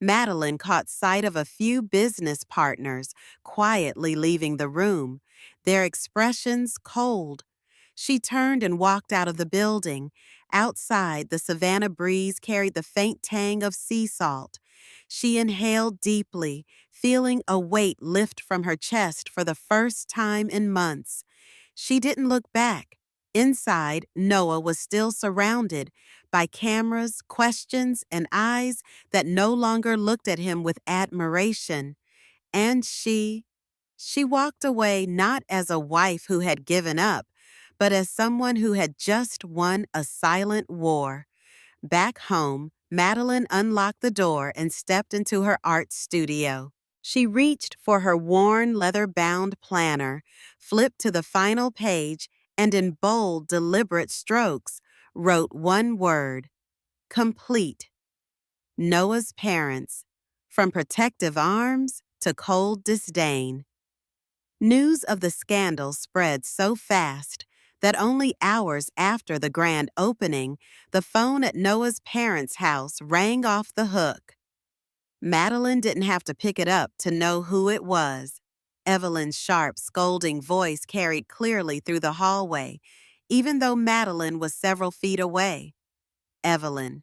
Madeline caught sight of a few business partners quietly leaving the room, their expressions cold. She turned and walked out of the building. Outside, the Savannah breeze carried the faint tang of sea salt. She inhaled deeply, feeling a weight lift from her chest for the first time in months. She didn't look back. Inside, Noah was still surrounded by cameras, questions, and eyes that no longer looked at him with admiration. And she walked away not as a wife who had given up, but as someone who had just won a silent war. Back home, Madeline unlocked the door and stepped into her art studio. She reached for her worn leather-bound planner, flipped to the final page, and in bold, deliberate strokes, wrote one word, complete. Noah's parents, from protective arms to cold disdain. News of the scandal spread so fast that only hours after the grand opening, the phone at Noah's parents' house rang off the hook. Madeline didn't have to pick it up to know who it was. Evelyn's sharp, scolding voice carried clearly through the hallway, even though Madeline was several feet away. Evelyn.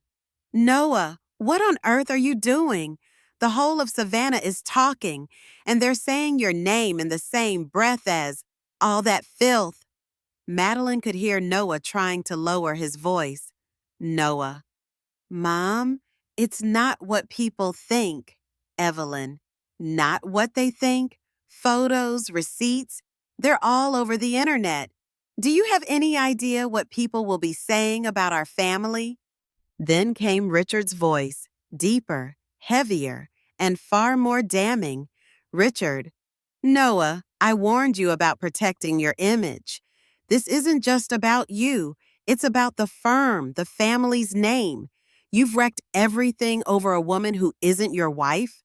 Noah, what on earth are you doing? The whole of Savannah is talking, and they're saying your name in the same breath as all that filth. Madeline could hear Noah trying to lower his voice. Noah. Mom, it's not what people think. Evelyn. Not what they think? Photos, receipts, they're all over the internet. Do you have any idea what people will be saying about our family? Then came Richard's voice, deeper, heavier, and far more damning. Richard, Noah, I warned you about protecting your image. This isn't just about you. It's about the firm, the family's name. You've wrecked everything over a woman who isn't your wife.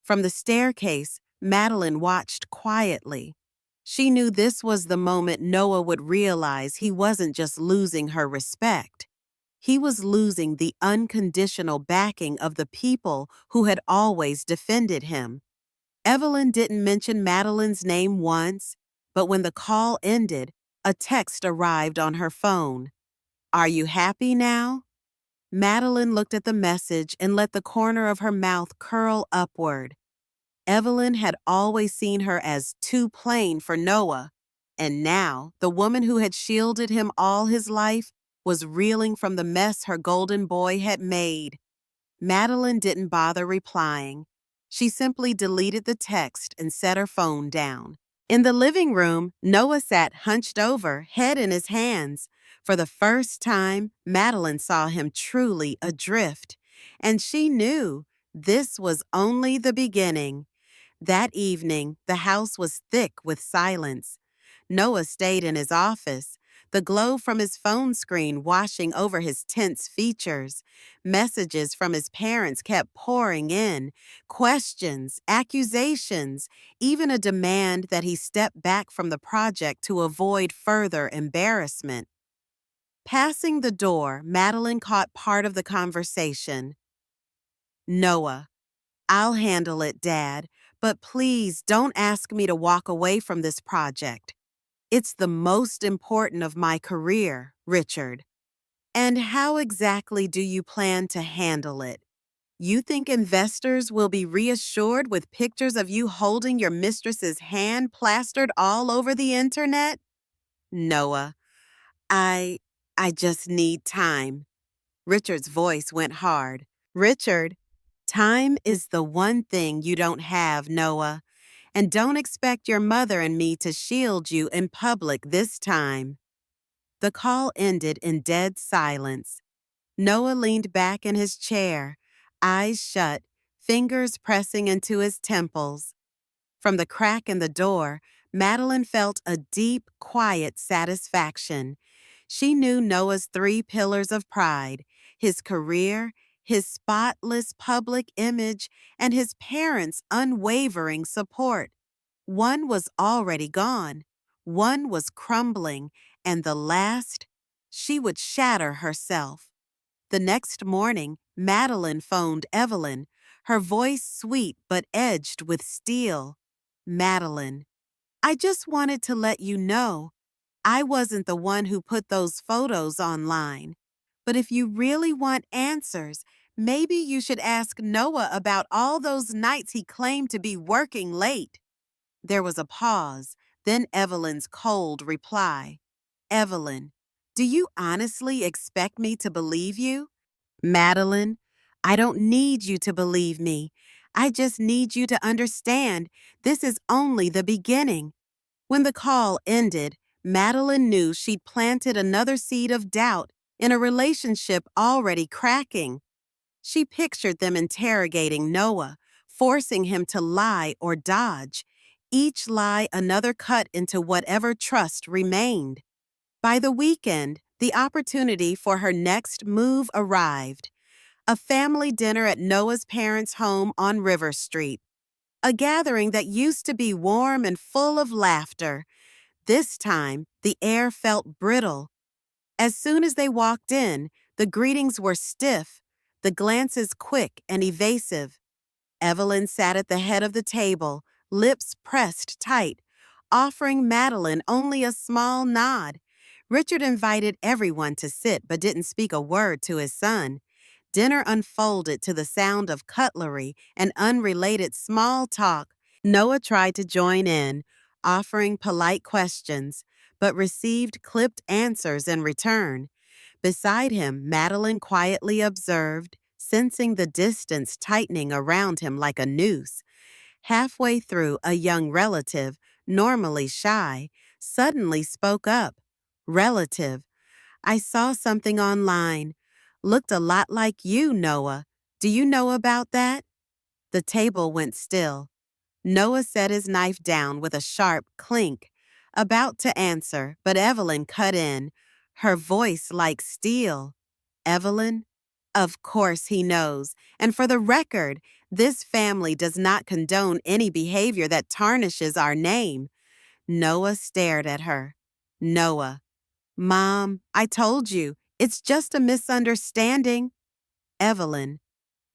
From the staircase, Madeline watched quietly. She knew this was the moment Noah would realize he wasn't just losing her respect. He was losing the unconditional backing of the people who had always defended him. Evelyn didn't mention Madeline's name once, but when the call ended, a text arrived on her phone. Are you happy now? Madeline looked at the message and let the corner of her mouth curl upward. Evelyn had always seen her as too plain for Noah, and now the woman who had shielded him all his life was reeling from the mess her golden boy had made. Madeline didn't bother replying. She simply deleted the text and set her phone down. In the living room, Noah sat hunched over, head in his hands. For the first time, Madeline saw him truly adrift, and she knew this was only the beginning. That evening, the house was thick with silence. Noah stayed in his office, the glow from his phone screen washing over his tense features. Messages from his parents kept pouring in, questions, accusations, even a demand that he step back from the project to avoid further embarrassment. Passing the door, Madeline caught part of the conversation. Noah, I'll handle it, Dad, but please don't ask me to walk away from this project. It's the most important of my career, Richard. And how exactly do you plan to handle it? You think investors will be reassured with pictures of you holding your mistress's hand plastered all over the internet? Noah, I I just need time. Richard's voice went hard. Richard, time is the one thing you don't have, Noah. And don't expect your mother and me to shield you in public this time. The call ended in dead silence. Noah leaned back in his chair, eyes shut, fingers pressing into his temples. From the crack in the door, Madeline felt a deep, quiet satisfaction. She knew Noah's three pillars of pride: his career, his spotless public image, and his parents' unwavering support. One was already gone, one was crumbling, and the last, she would shatter herself. The next morning, Madeline phoned Evelyn, her voice sweet but edged with steel. Madeline, I just wanted to let you know I wasn't the one who put those photos online. But if you really want answers, maybe you should ask Noah about all those nights he claimed to be working late. There was a pause, then Evelyn's cold reply. Evelyn, do you honestly expect me to believe you? Madeline, I don't need you to believe me. I just need you to understand this is only the beginning. When the call ended, Madeline knew she'd planted another seed of doubt in a relationship already cracking. She pictured them interrogating Noah, forcing him to lie or dodge, each lie another cut into whatever trust remained. By the weekend, the opportunity for her next move arrived. A family dinner at Noah's parents' home on River Street. A gathering that used to be warm and full of laughter. This time, the air felt brittle. As soon as they walked in, the greetings were stiff, the glances quick and evasive. Evelyn sat at the head of the table, lips pressed tight, offering Madeline only a small nod. Richard invited everyone to sit but didn't speak a word to his son. Dinner unfolded to the sound of cutlery and unrelated small talk. Noah tried to join in, offering polite questions, but received clipped answers in return. Beside him, Madeline quietly observed, sensing the distance tightening around him like a noose. Halfway through, a young relative, normally shy, suddenly spoke up. Relative, I saw something online. Looked a lot like you, Noah. Do you know about that? The table went still. Noah set his knife down with a sharp clink, about to answer, but Evelyn cut in, her voice like steel. Evelyn? Of course he knows. And for the record, this family does not condone any behavior that tarnishes our name. Noah stared at her. Noah. Mom, I told you, it's just a misunderstanding. Evelyn.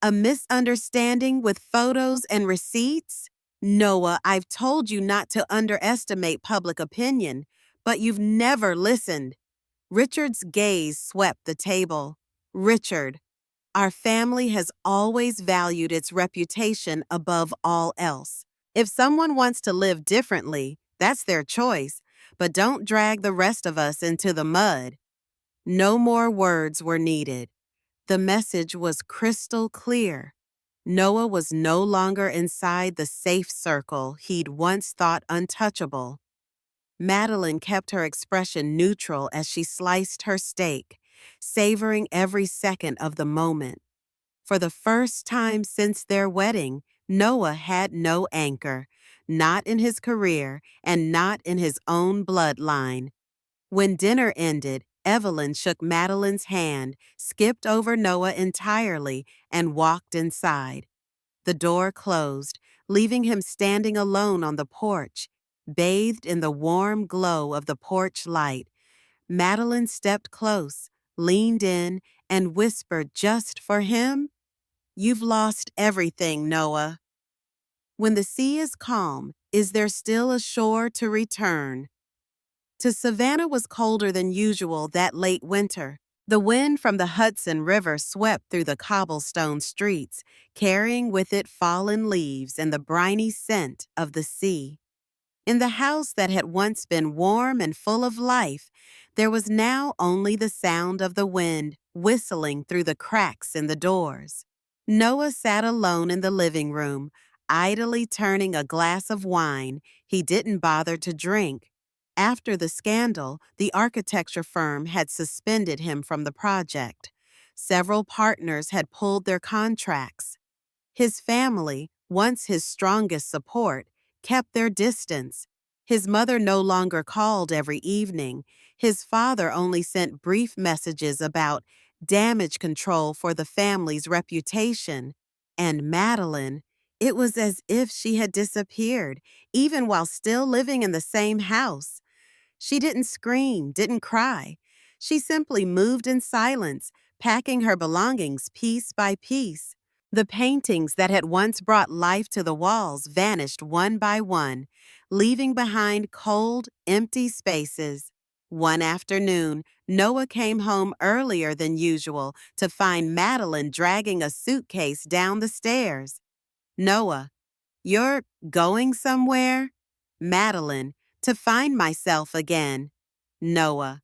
A misunderstanding with photos and receipts? Noah, I've told you not to underestimate public opinion, but you've never listened. Richard's gaze swept the table. Richard, our family has always valued its reputation above all else. If someone wants to live differently, that's their choice, but don't drag the rest of us into the mud. No more words were needed. The message was crystal clear. Noah was no longer inside the safe circle he'd once thought untouchable. Madeline kept her expression neutral as she sliced her steak, savoring every second of the moment. For the first time since their wedding, Noah had no anchor, not in his career and not in his own bloodline. When dinner ended, Evelyn shook Madeline's hand, skipped over Noah entirely, and walked inside. The door closed, leaving him standing alone on the porch, bathed in the warm glow of the porch light. Madeline stepped close, leaned in, and whispered just for him, "You've lost everything, Noah." When the sea is calm, is there still a shore to return? To Savannah was colder than usual that late winter. The wind from the Hudson River swept through the cobblestone streets, carrying with it fallen leaves and the briny scent of the sea. In the house that had once been warm and full of life, there was now only the sound of the wind whistling through the cracks in the doors. Noah sat alone in the living room, idly turning a glass of wine he didn't bother to drink. After the scandal, the architecture firm had suspended him from the project. Several partners had pulled their contracts. His family, once his strongest support, kept their distance. His mother no longer called every evening. His father only sent brief messages about damage control for the family's reputation. And Madeline, it was as if she had disappeared, even while still living in the same house. She didn't scream, didn't cry. She simply moved in silence, packing her belongings piece by piece. The paintings that had once brought life to the walls vanished one by one, leaving behind cold, empty spaces. One afternoon, Noah came home earlier than usual to find Madeline dragging a suitcase down the stairs. Noah, you're going somewhere? Madeline, to find myself again. Noah,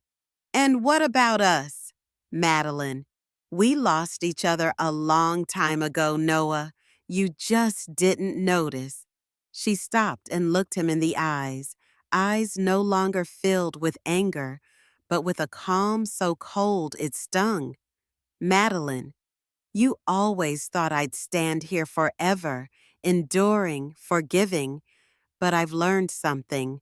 and what about us? Madeline, we lost each other a long time ago, Noah. You just didn't notice. She stopped and looked him in the eyes no longer filled with anger, but with a calm so cold it stung. Madeline, you always thought I'd stand here forever, enduring, forgiving, but I've learned something.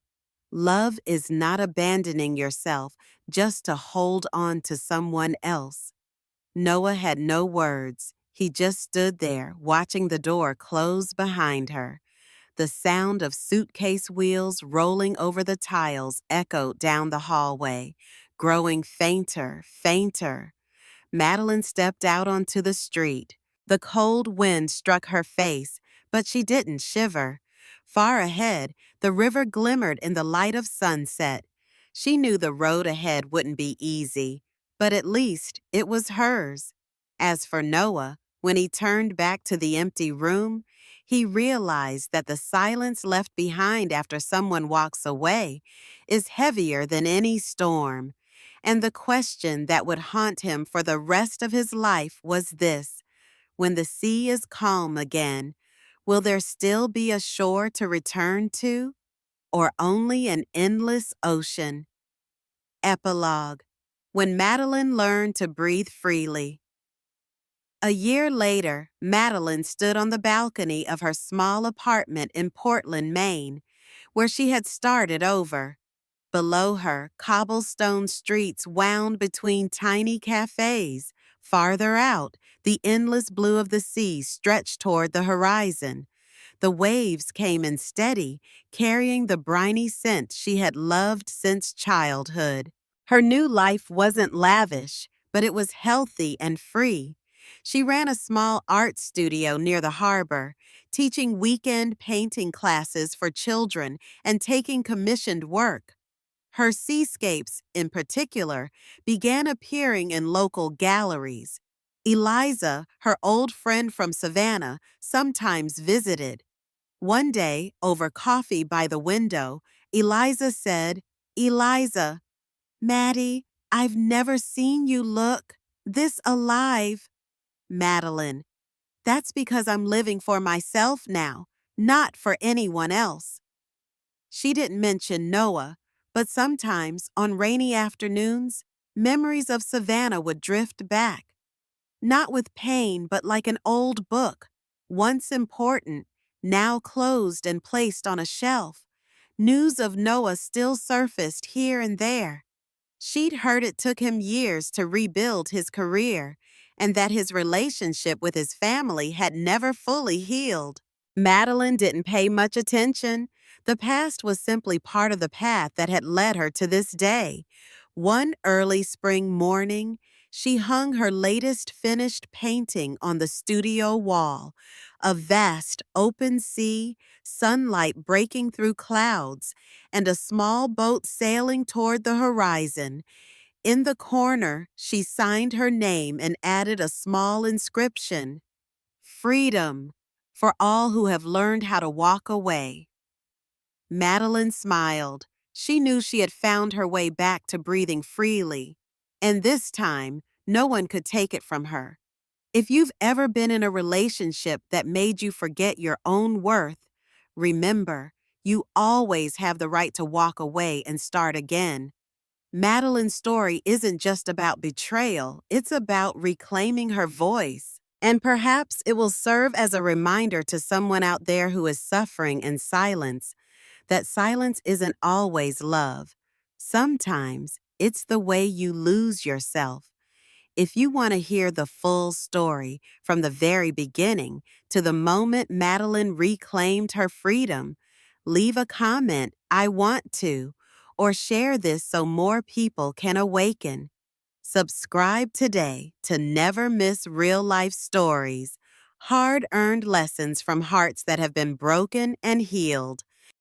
Love is not abandoning yourself just to hold on to someone else. Noah had no words. He just stood there, watching the door close behind her. The sound of suitcase wheels rolling over the tiles echoed down the hallway, growing fainter, fainter. Madeline stepped out onto the street. The cold wind struck her face, but she didn't shiver. Far ahead, the river glimmered in the light of sunset. She knew the road ahead wouldn't be easy, but at least it was hers. As for Noah, when he turned back to the empty room, he realized that the silence left behind after someone walks away is heavier than any storm. And the question that would haunt him for the rest of his life was this: when the sea is calm again, will there still be a shore to return to, or only an endless ocean? Epilogue: When Madeline learned to breathe freely. A year later, Madeline stood on the balcony of her small apartment in Portland, Maine, where she had started over. Below her, cobblestone streets wound between tiny cafes. Farther out, the endless blue of the sea stretched toward the horizon. The waves came in steady, carrying the briny scent she had loved since childhood. Her new life wasn't lavish, but it was healthy and free. She ran a small art studio near the harbor, teaching weekend painting classes for children and taking commissioned work. Her seascapes, in particular, began appearing in local galleries. Eliza, her old friend from Savannah, sometimes visited. One day, over coffee by the window, Eliza said, "Eliza, Maddie, I've never seen you look this alive." Madeline, that's because I'm living for myself now, not for anyone else. She didn't mention Noah, but sometimes, on rainy afternoons, memories of Savannah would drift back. Not with pain, but like an old book, once important, now closed and placed on a shelf. News of Noah still surfaced here and there. She'd heard it took him years to rebuild his career, and that his relationship with his family had never fully healed. Madeline didn't pay much attention. The past was simply part of the path that had led her to this day. One early spring morning, She hung her latest finished painting on the studio wall, a vast open sea, sunlight breaking through clouds, and a small boat sailing toward the horizon. In the corner, she signed her name and added a small inscription: Freedom for all who have learned how to walk away. Madeline smiled. She knew she had found her way back to breathing freely. And this time, no one could take it from her. If you've ever been in a relationship that made you forget your own worth, remember, you always have the right to walk away and start again. Madeline's story isn't just about betrayal, it's about reclaiming her voice. And perhaps it will serve as a reminder to someone out there who is suffering in silence that silence isn't always love. Sometimes it's the way you lose yourself. If you want to hear the full story from the very beginning to the moment Madeline reclaimed her freedom, leave a comment, "I want to," or share this so more people can awaken. Subscribe today to never miss real-life stories, hard-earned lessons from hearts that have been broken and healed.